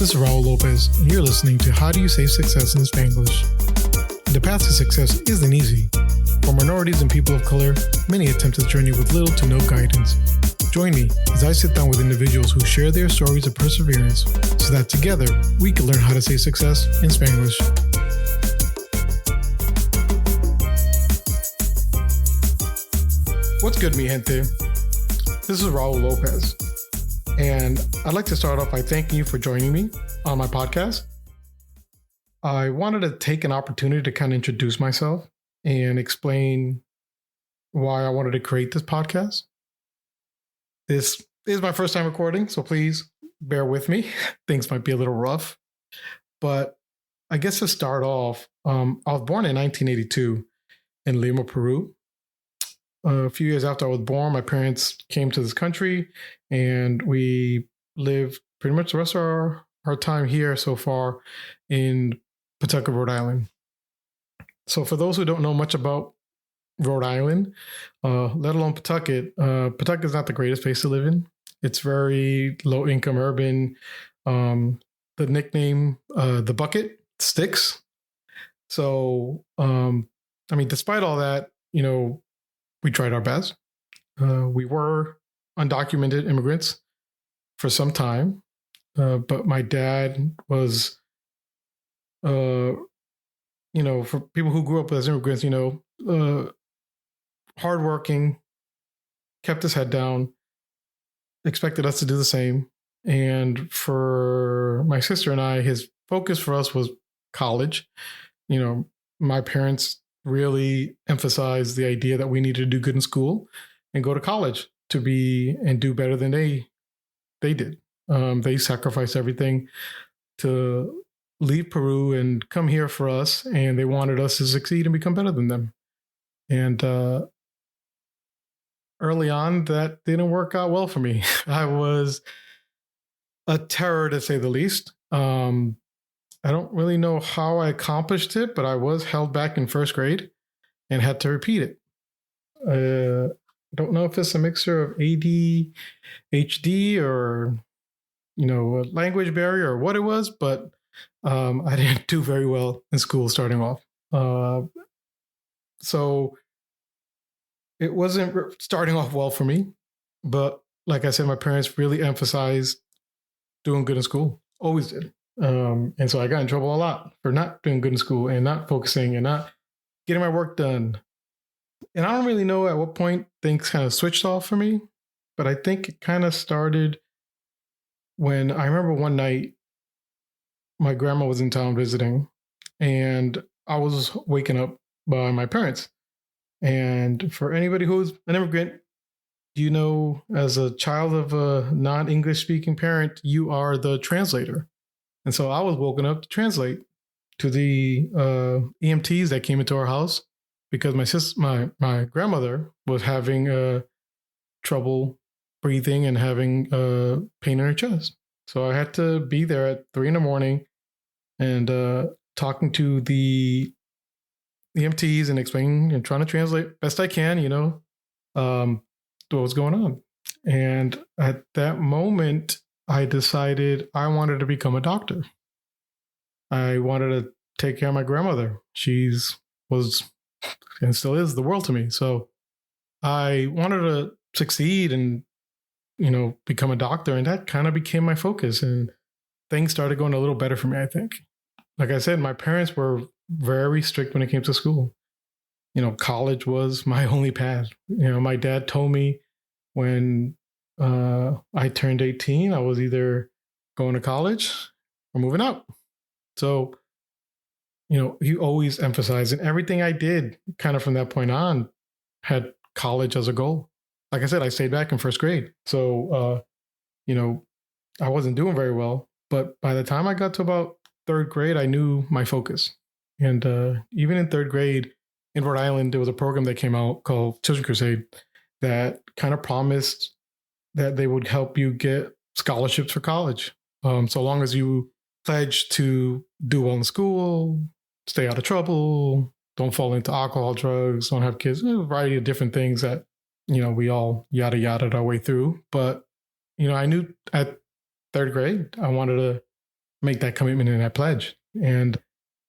This is Raul Lopez, and you're listening to How Do You Say Success in Spanglish? The path to success isn't easy. For minorities and people of color, many attempt this journey with little to no guidance. Join me as I sit down with individuals who share their stories of perseverance so that together we can learn how to say success in Spanglish. What's good, mi gente? This is Raul Lopez, and I'd like to start off by thanking you for joining me on my podcast. I wanted to take an opportunity to kind of introduce myself and explain why I wanted to create this podcast. This is my first time recording, so please bear with me. Things might be a little rough, but I guess to start off, I was born in 1982 in Lima, Peru. A few years after I was born, my parents came to this country, and we lived pretty much the rest of our time here so far in Pawtucket, Rhode Island. So for those who don't know much about Rhode Island, let alone Pawtucket, Pawtucket is not the greatest place to live in. It's very low income urban. The nickname, the bucket, sticks. So, despite all that, we tried our best. We were undocumented immigrants for some time, but my dad was, for people who grew up as immigrants, hardworking, kept his head down, expected us to do the same. And for my sister and I, his focus for us was college. My parents really emphasized the idea that we needed to do good in school and go to college to be and do better than they did. They sacrificed everything to leave Peru and come here for us, and they wanted us to succeed and become better than them. And early on, that didn't work out well for me. I was a terror, to say the least. I don't really know how I accomplished it, but I was held back in first grade and had to repeat it. I don't know if it's a mixture of ADHD or, a language barrier or what it was, but I didn't do very well in school starting off. So it wasn't starting off well for me. But like I said, my parents really emphasized doing good in school, always did. And so I got in trouble a lot for not doing good in school and not focusing and not getting my work done. And I don't really know at what point things kind of switched off for me, but I think it kind of started when I remember one night my grandma was in town visiting, and I was waken up by my parents. And for anybody who's an immigrant, as a child of a non-English speaking parent, you are the translator. And so I was woken up to translate to the EMTs that came into our house because my grandmother was having trouble breathing and having pain in her chest. So I had to be there at 3 a.m. and talking to the EMTs and explaining and trying to translate best I can, what was going on. And at that moment, I decided I wanted to become a doctor. I wanted to take care of my grandmother. She was and still is the world to me. So I wanted to succeed and, become a doctor. And that kind of became my focus. And things started going a little better for me, I think. Like I said, my parents were very strict when it came to school. College was my only path. My dad told me when I turned 18, I was either going to college or moving out. So, he always emphasized, and everything I did kind of from that point on had college as a goal. Like I said, I stayed back in first grade. So, I wasn't doing very well. But by the time I got to about third grade, I knew my focus. And even in third grade in Rhode Island, there was a program that came out called Children's Crusade that kind of promised that they would help you get scholarships for college. So long as you pledge to do well in school, stay out of trouble, don't fall into alcohol, drugs, don't have kids, a variety of different things that, we all yada yada our way through. But, I knew at third grade, I wanted to make that commitment and that pledge. And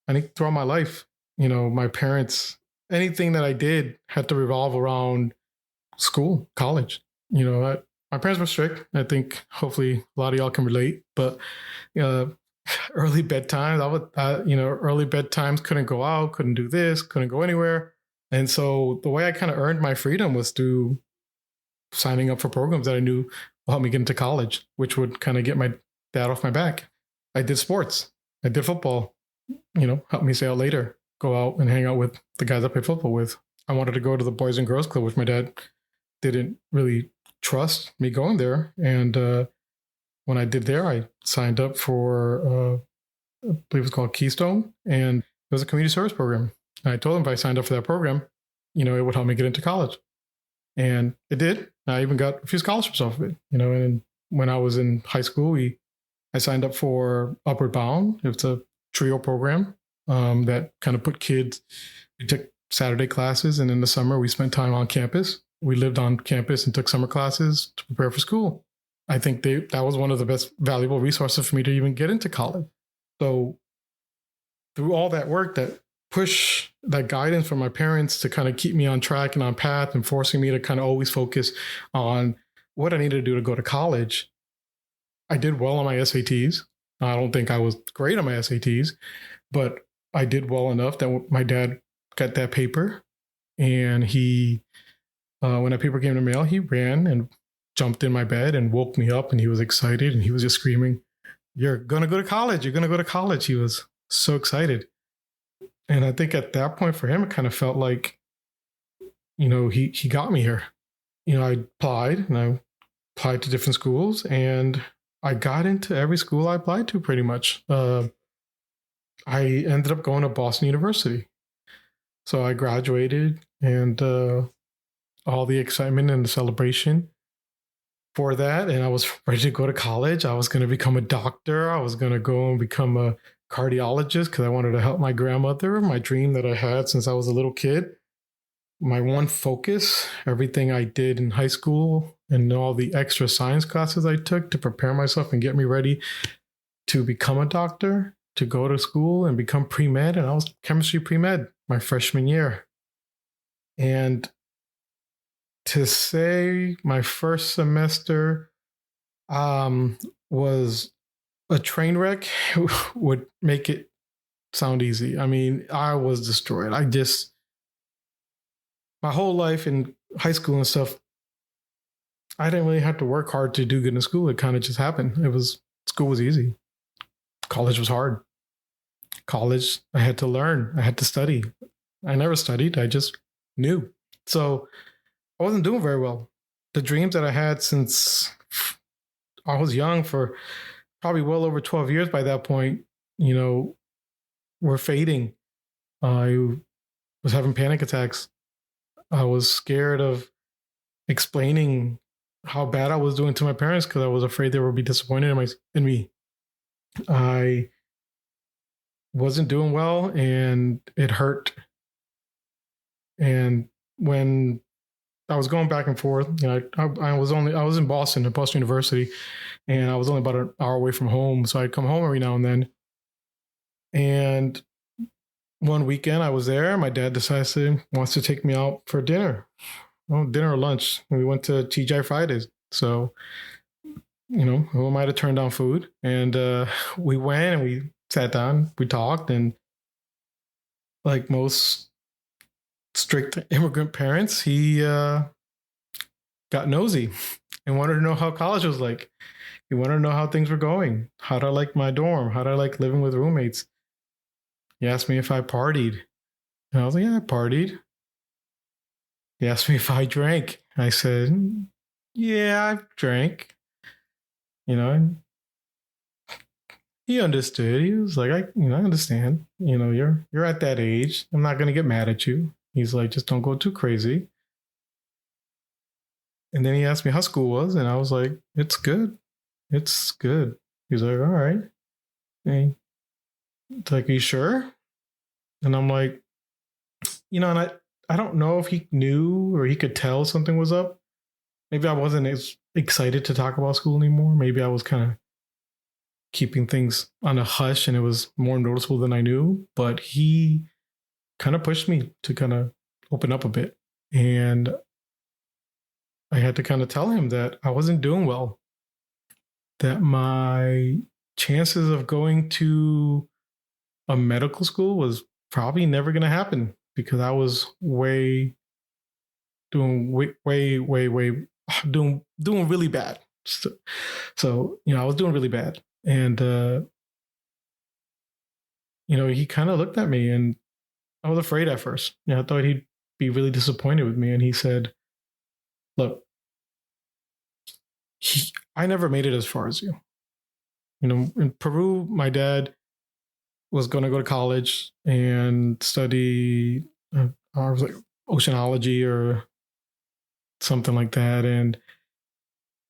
I think throughout my life, my parents, anything that I did had to revolve around school, college. My parents were strict. I think hopefully a lot of y'all can relate, but uh, early bedtimes, early bedtimes, couldn't go out, couldn't do this, couldn't go anywhere. And so the way I kind of earned my freedom was through signing up for programs that I knew will help me get into college, which would kind of get my dad off my back. I did sports. I did football, help me stay out later, go out and hang out with the guys I played football with. I wanted to go to the Boys and Girls Club, which my dad didn't really trust me going there. And when I did there, I signed up for, I believe it's called Keystone, and it was a community service program. And I told them if I signed up for that program, it would help me get into college. And it did. I even got a few scholarships off of it, and when I was in high school, I signed up for Upward Bound. It's a trio program that kind of put kids, we took Saturday classes, and in the summer we spent time on campus. We lived on campus and took summer classes to prepare for school. I think that was one of the best valuable resources for me to even get into college. So through all that work, that push, that guidance from my parents to kind of keep me on track and on path and forcing me to kind of always focus on what I needed to do to go to college, I did well on my SATs. I don't think I was great on my SATs, but I did well enough that my dad got that paper, and he, when that paper came in the mail, he ran and jumped in my bed and woke me up, and he was excited, and he was just screaming, "You're going to go to college. You're going to go to college." He was so excited. And I think at that point for him, it kind of felt like, he got me here. I applied to different schools, and I got into every school I applied to pretty much. I ended up going to Boston University. So I graduated, and all the excitement and the celebration for that. And I was ready to go to college. I was going to become a doctor. I was going to go and become a cardiologist because I wanted to help my grandmother, my dream that I had since I was a little kid. My one focus, everything I did in high school and all the extra science classes I took to prepare myself and get me ready to become a doctor, to go to school and become pre-med. And I was chemistry pre-med my freshman year. And to say my first semester was a train wreck would make it sound easy. I mean, I was destroyed. My whole life in high school and stuff, I didn't really have to work hard to do good in school. It kind of just happened. School was easy. College was hard. College, I had to learn. I had to study. I never studied. I just knew. So I wasn't doing very well. The dreams that I had since I was young, for probably well over 12 years by that point, were fading. I was having panic attacks. I was scared of explaining how bad I was doing to my parents because I was afraid they would be disappointed in me. I wasn't doing well, and it hurt. And when I was going back and forth, I was in Boston at Boston University, and I was only about an hour away from home. So I'd come home every now and then. And one weekend I was there. My dad wants to take me out for dinner. Well, dinner or lunch. We went to TGI Fridays. So, who am I to turn down food? And we went and we sat down, we talked, and like most strict immigrant parents, he got nosy and wanted to know how college was like. He wanted to know how things were going. How did I like my dorm? How did I like living with roommates? He asked me if I partied. And I was like, yeah, I partied. He asked me if I drank. I said, yeah, I drank. And he understood. He was like, I understand. You're at that age. I'm not going to get mad at you. He's like, just don't go too crazy. And then he asked me how school was, and I was like, it's good. It's good. He's like, all right. And it's like, are you sure? And I'm like, and I don't know if he knew or he could tell something was up. Maybe I wasn't as excited to talk about school anymore. Maybe I was kind of keeping things on a hush, and it was more noticeable than I knew. But he kind of pushed me to kind of open up a bit. And I had to kind of tell him that I wasn't doing well, that my chances of going to a medical school was probably never going to happen because I was doing really bad. So I was doing really bad. And, he kind of looked at me, and I was afraid at first. I thought he'd be really disappointed with me. And he said, look, I never made it as far as you. In Peru, my dad was going to go to college and study, I was like oceanology or something like that. And,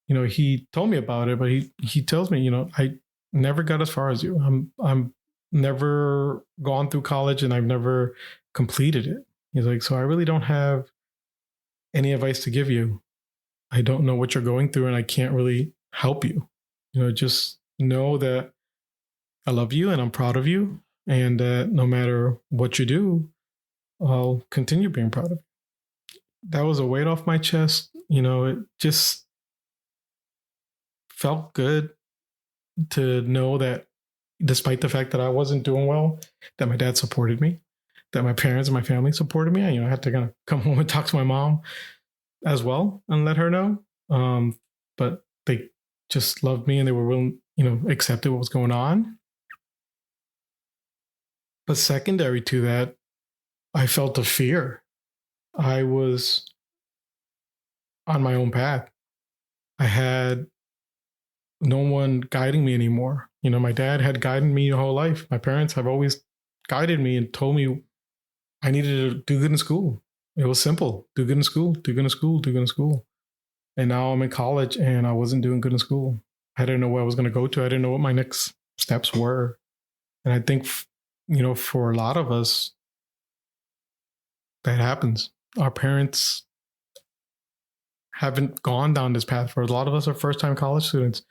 he told me about it, but he tells me, I never got as far as you. I'm never gone through college, and I've never completed it. He's like, so I really don't have any advice to give you. I don't know what you're going through, and I can't really help you. Just know that I love you and I'm proud of you, and that no matter what you do, I'll continue being proud of you. That was a weight off my chest. It just felt good to know that despite the fact that I wasn't doing well, that my dad supported me, that my parents and my family supported me. I had to kind of come home and talk to my mom as well and let her know. But they just loved me, and they were willing, accepted what was going on. But secondary to that, I felt the fear. I was on my own path. I had no one guiding me anymore. My dad had guided me the whole life. My parents have always guided me and told me I needed to do good in school. It was simple. Do good in school, do good in school, do good in school. And now I'm in college, and I wasn't doing good in school. I didn't know where I was going to go to. I didn't know what my next steps were. And I think, for a lot of us, that happens. Our parents haven't gone down this path. For a lot of us are first-time college students.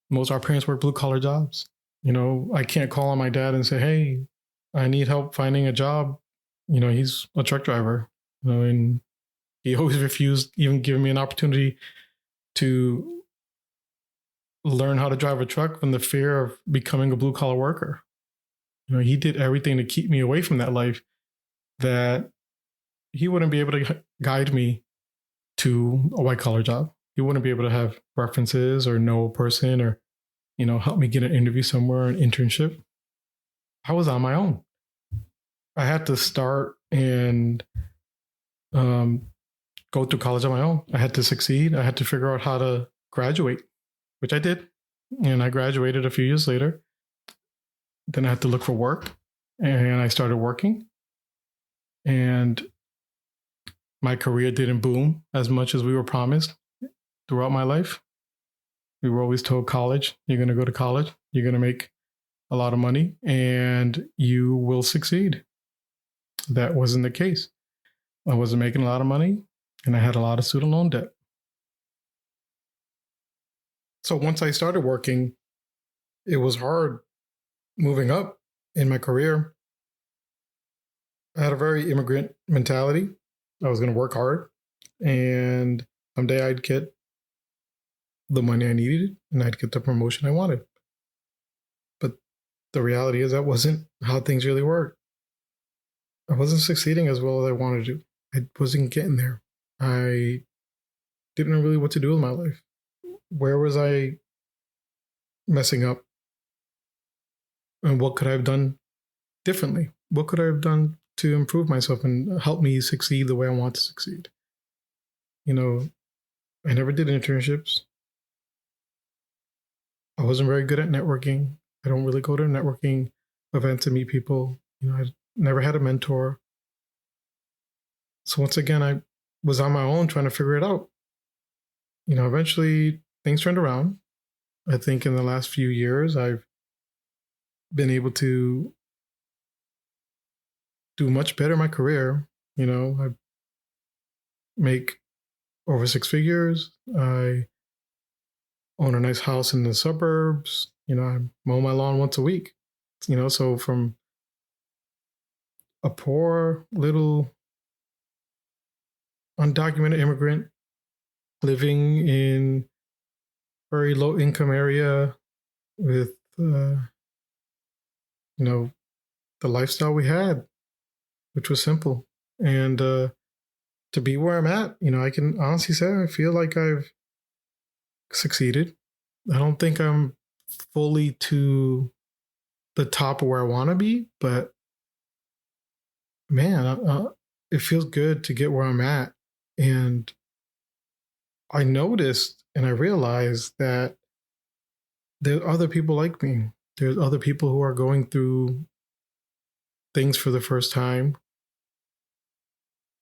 Most of our parents work blue-collar jobs. I can't call on my dad and say, hey, I need help finding a job. He's a truck driver, and he always refused even giving me an opportunity to learn how to drive a truck from the fear of becoming a blue-collar worker. He did everything to keep me away from that life, that he wouldn't be able to guide me to a white-collar job. He wouldn't be able to have references or know a person or, help me get an interview somewhere, an internship. I was on my own. I had to start and go through college on my own. I had to succeed. I had to figure out how to graduate, which I did. And I graduated a few years later. Then I had to look for work, and I started working. And my career didn't boom as much as we were promised throughout my life. We were always told college, you're going to go to college, you're going to make a lot of money, and you will succeed. That wasn't the case. I wasn't making a lot of money, and I had a lot of student loan debt. So once I started working, it was hard moving up in my career. I had a very immigrant mentality. I was going to work hard, and someday I'd get the money I needed, and I'd get the promotion I wanted. But the reality is that wasn't how things really worked. I wasn't succeeding as well as I wanted to. I wasn't getting there. I didn't know really what to do with my life. Where was I messing up? And what could I have done differently? What could I have done to improve myself and help me succeed the way I want to succeed? I never did internships. I wasn't very good at networking. I don't really go to networking events to meet people. I never had a mentor. So once again, I was on my own trying to figure it out. Eventually things turned around. I think in the last few years, I've been able to do much better in my career. I make over 6 figures. I own a nice house in the suburbs. I mow my lawn once a week. So from a poor little undocumented immigrant living in very low income area with the lifestyle we had, which was simple, and to be where I'm at, I can honestly say I feel like I've succeeded. I don't think I'm fully to the top of where I want to be, but man, it feels good to get where I'm at. And I noticed and I realized that there's other people like me. There's other people who are going through things for the first time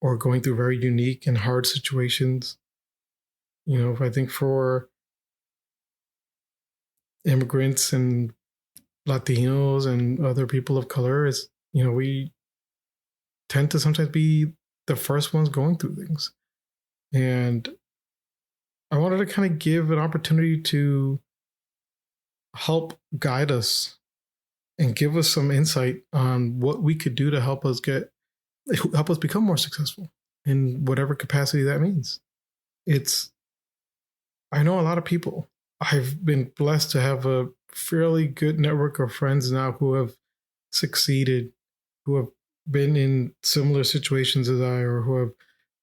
or going through very unique and hard situations. I think for immigrants and Latinos and other people of color, we tend to sometimes be the first ones going through things. And I wanted to kind of give an opportunity to help guide us and give us some insight on what we could do to help us become more successful in whatever capacity that means. I know a lot of people. I've been blessed to have a fairly good network of friends now who have succeeded, who have been in similar situations as I, or who have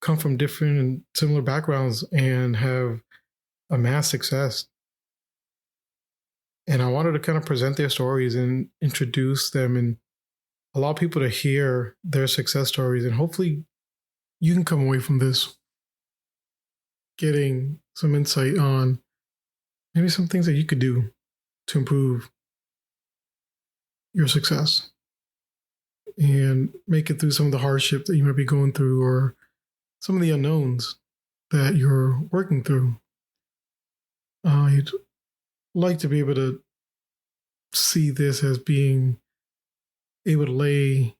come from different and similar backgrounds and have amassed success. And I wanted to kind of present their stories and introduce them and allow people to hear their success stories. And hopefully you can come away from this getting some insight on maybe some things that you could do to improve your success and make it through some of the hardship that you might be going through or some of the unknowns that you're working through. I'd like to be able to see this as being able to lay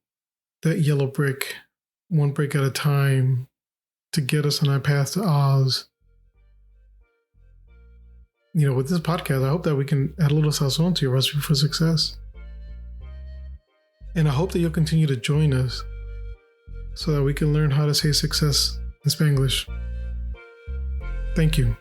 that yellow brick, one brick at a time, to get us on our path to Oz. With this podcast, I hope that we can add a little sazon to your recipe for success. And I hope that you'll continue to join us so that we can learn how to say success in Spanglish. Thank you.